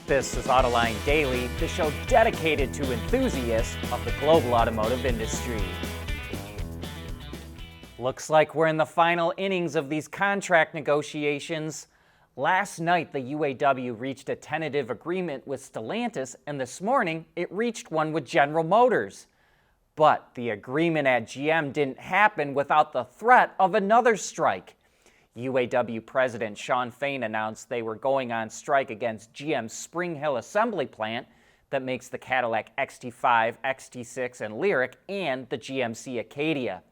This is Autoline Daily, the show dedicated to enthusiasts of the global automotive industry. Looks like we're in the final innings of these contract negotiations. Last night, the UAW reached a tentative agreement with Stellantis, and this morning, it reached one with General Motors. But the agreement at GM didn't happen without the threat of another strike. UAW President Shawn Fain announced they were going on strike against GM's Spring Hill assembly plant that makes the Cadillac XT5, XT6, and Lyriq, and the GMC Acadia.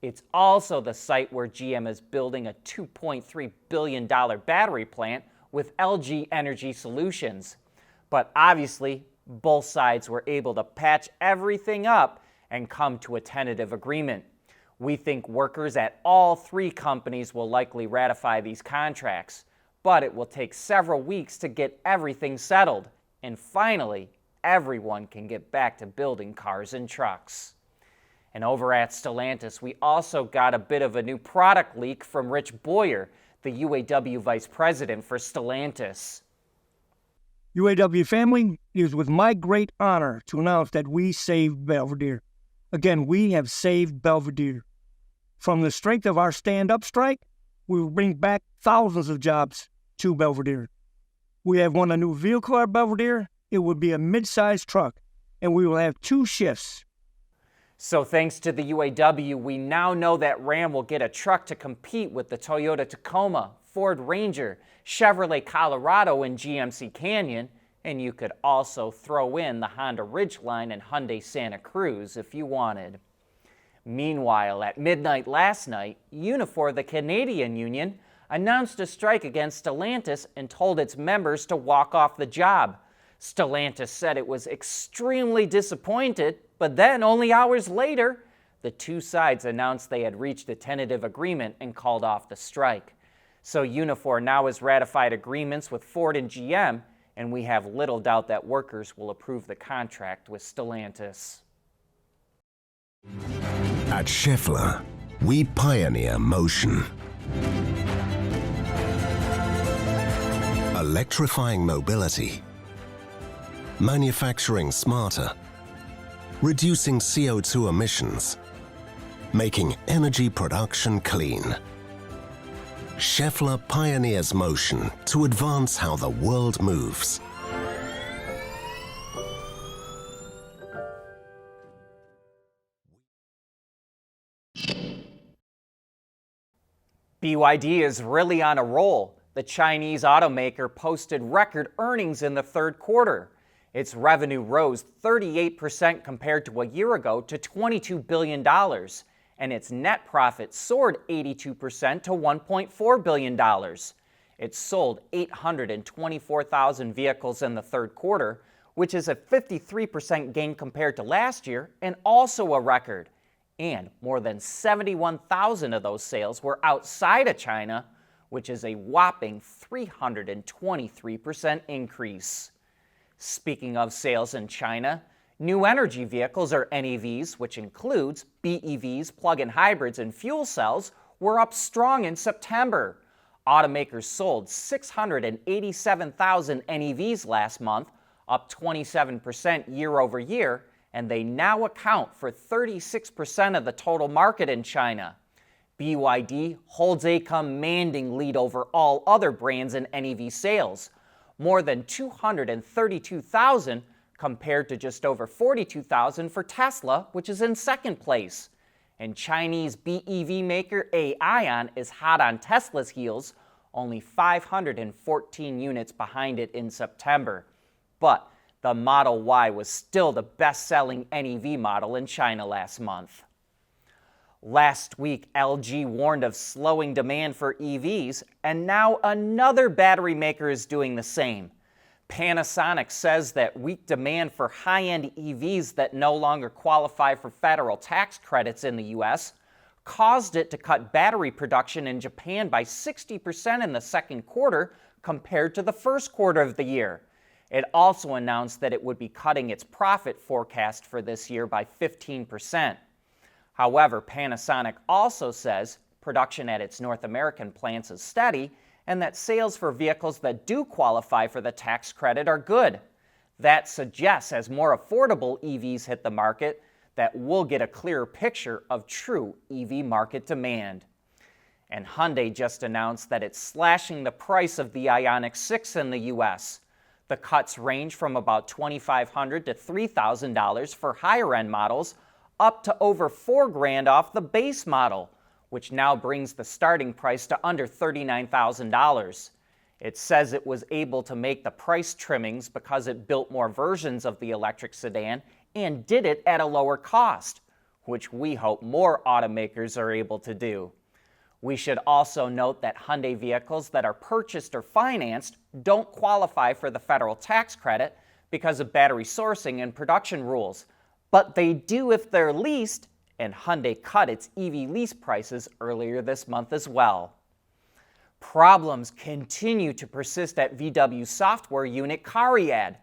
It's also the site where GM is building a $2.3 billion battery plant with LG Energy Solutions. But obviously, both sides were able to patch everything up and come to a tentative agreement. We think workers at all three companies will likely ratify these contracts, but it will take several weeks to get everything settled. And finally, everyone can get back to building cars and trucks. And over at Stellantis, we also got a bit of a new product leak from Rich Boyer, the UAW Vice President for Stellantis. UAW family, it is with my great honor to announce that we saved Belvidere. Again, we have saved Belvidere. From the strength of our stand-up strike, we will bring back thousands of jobs to Belvidere. We have won a new vehicle at Belvidere. It will be a mid-sized truck, and we will have 2 shifts. So thanks to the UAW, we now know that Ram will get a truck to compete with the Toyota Tacoma, Ford Ranger, Chevrolet Colorado, and GMC Canyon, and you could also throw in the Honda Ridgeline and Hyundai Santa Cruz if you wanted. Meanwhile, at midnight last night, Unifor, the Canadian union, announced a strike against Stellantis and told its members to walk off the job. Stellantis said it was extremely disappointed, but then only hours later, the two sides announced they had reached a tentative agreement and called off the strike. So Unifor now has ratified agreements with Ford and GM, and we have little doubt that workers will approve the contract with Stellantis. At Schaeffler, we pioneer motion. Electrifying mobility, manufacturing smarter, reducing CO2 emissions, making energy production clean. Schaeffler pioneers motion to advance how the world moves. BYD is really on a roll. The Chinese automaker posted record earnings in the third quarter. Its revenue rose 38% compared to a year ago to $22 billion, and its net profit soared 82% to $1.4 billion. It sold 824,000 vehicles in the third quarter, which is a 53% gain compared to last year and also a record. And more than 71,000 of those sales were outside of China, which is a whopping 323% increase. Speaking of sales in China, new energy vehicles, or NEVs, which includes BEVs, plug-in hybrids, and fuel cells, were up strong in September. Automakers sold 687,000 NEVs last month, up 27% year over year, and they now account for 36% of the total market in China. BYD holds a commanding lead over all other brands in NEV sales, more than 232,000 compared to just over 42,000 for Tesla, which is in second place. And Chinese BEV maker Aion is hot on Tesla's heels, only 514 units behind it in September. But the Model Y was still the best-selling NEV model in China last month. Last week, LG warned of slowing demand for EVs, and now another battery maker is doing the same. Panasonic says that weak demand for high-end EVs that no longer qualify for federal tax credits in the U.S. caused it to cut battery production in Japan by 60% in the second quarter compared to the first quarter of the year. It also announced that it would be cutting its profit forecast for this year by 15%. However, Panasonic also says production at its North American plants is steady and that sales for vehicles that do qualify for the tax credit are good. That suggests as more affordable EVs hit the market, that we'll get a clearer picture of true EV market demand. And Hyundai just announced that it's slashing the price of the Ioniq 6 in the U.S. The cuts range from about $2,500 to $3,000 for higher-end models, up to over $4,000 off the base model, which now brings the starting price to under $39,000. It says it was able to make the price trimmings because it built more versions of the electric sedan and did it at a lower cost, which we hope more automakers are able to do. We should also note that Hyundai vehicles that are purchased or financed don't qualify for the federal tax credit because of battery sourcing and production rules, but they do if they're leased, and Hyundai cut its EV lease prices earlier this month as well. Problems continue to persist at VW's software unit CARIAD.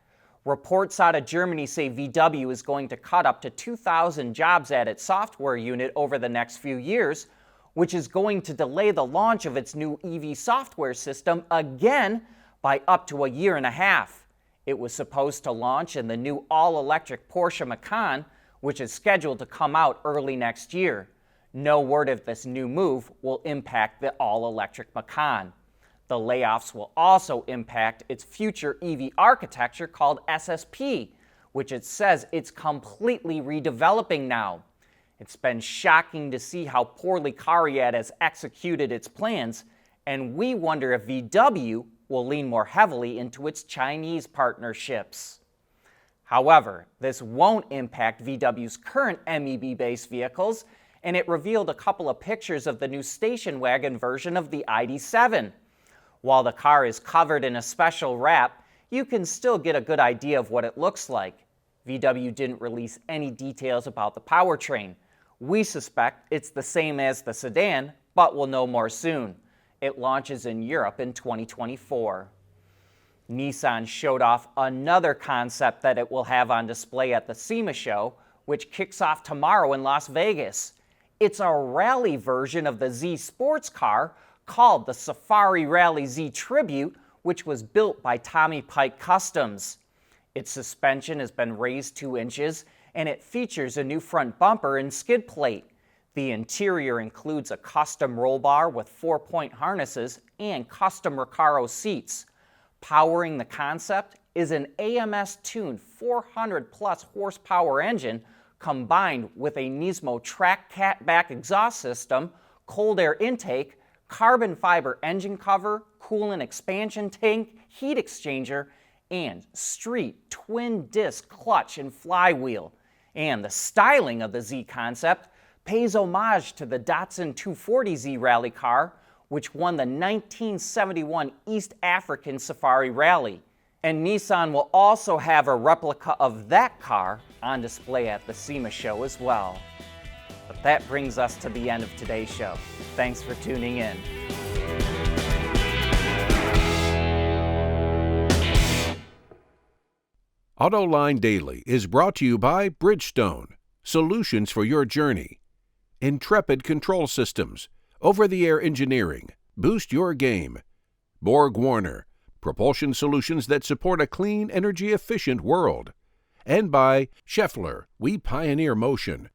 Reports out of Germany say VW is going to cut up to 2,000 jobs at its software unit over the next few years, which is going to delay the launch of its new EV software system again by up to a year and a half. It was supposed to launch in the new all-electric Porsche Macan, which is scheduled to come out early next year. No word if this new move will impact the all-electric Macan. The layoffs will also impact its future EV architecture called SSP, which it says it's completely redeveloping now. It's been shocking to see how poorly CARIAD has executed its plans, and we wonder if VW will lean more heavily into its Chinese partnerships. However, this won't impact VW's current MEB-based vehicles, and it revealed a couple of pictures of the new station wagon version of the ID.7. While the car is covered in a special wrap, you can still get a good idea of what it looks like. VW didn't release any details about the powertrain. We suspect it's the same as the sedan, but we'll know more soon. It launches in Europe in 2024. Nissan showed off another concept that it will have on display at the SEMA show, which kicks off tomorrow in Las Vegas. It's a rally version of the Z sports car called the Safari Rally Z Tribute, which was built by Tommy Pike Customs. Its suspension has been raised 2 inches, and it features a new front bumper and skid plate. The interior includes a custom roll bar with 4-point harnesses and custom Recaro seats. Powering the concept is an AMS-tuned 400-plus horsepower engine combined with a Nismo track catback exhaust system, cold air intake, carbon fiber engine cover, coolant expansion tank, heat exchanger, and street twin-disc clutch and flywheel. And the styling of the Z concept pays homage to the Datsun 240Z rally car, which won the 1971 East African Safari Rally. And Nissan will also have a replica of that car on display at the SEMA show as well. But that brings us to the end of today's show. Thanks for tuning in. Autoline Daily is brought to you by Bridgestone, solutions for your journey. Intrepid Control Systems, over-the-air engineering, boost your game. Borg Warner, propulsion solutions that support a clean, energy-efficient world. And by Schaeffler, we pioneer motion.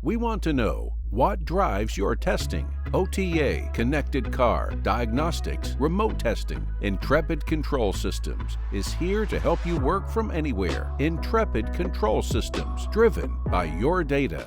We want to know what drives your testing. OTA, connected car, diagnostics, remote testing. Intrepid Control Systems is here to help you work from anywhere. Intrepid Control Systems, driven by your data.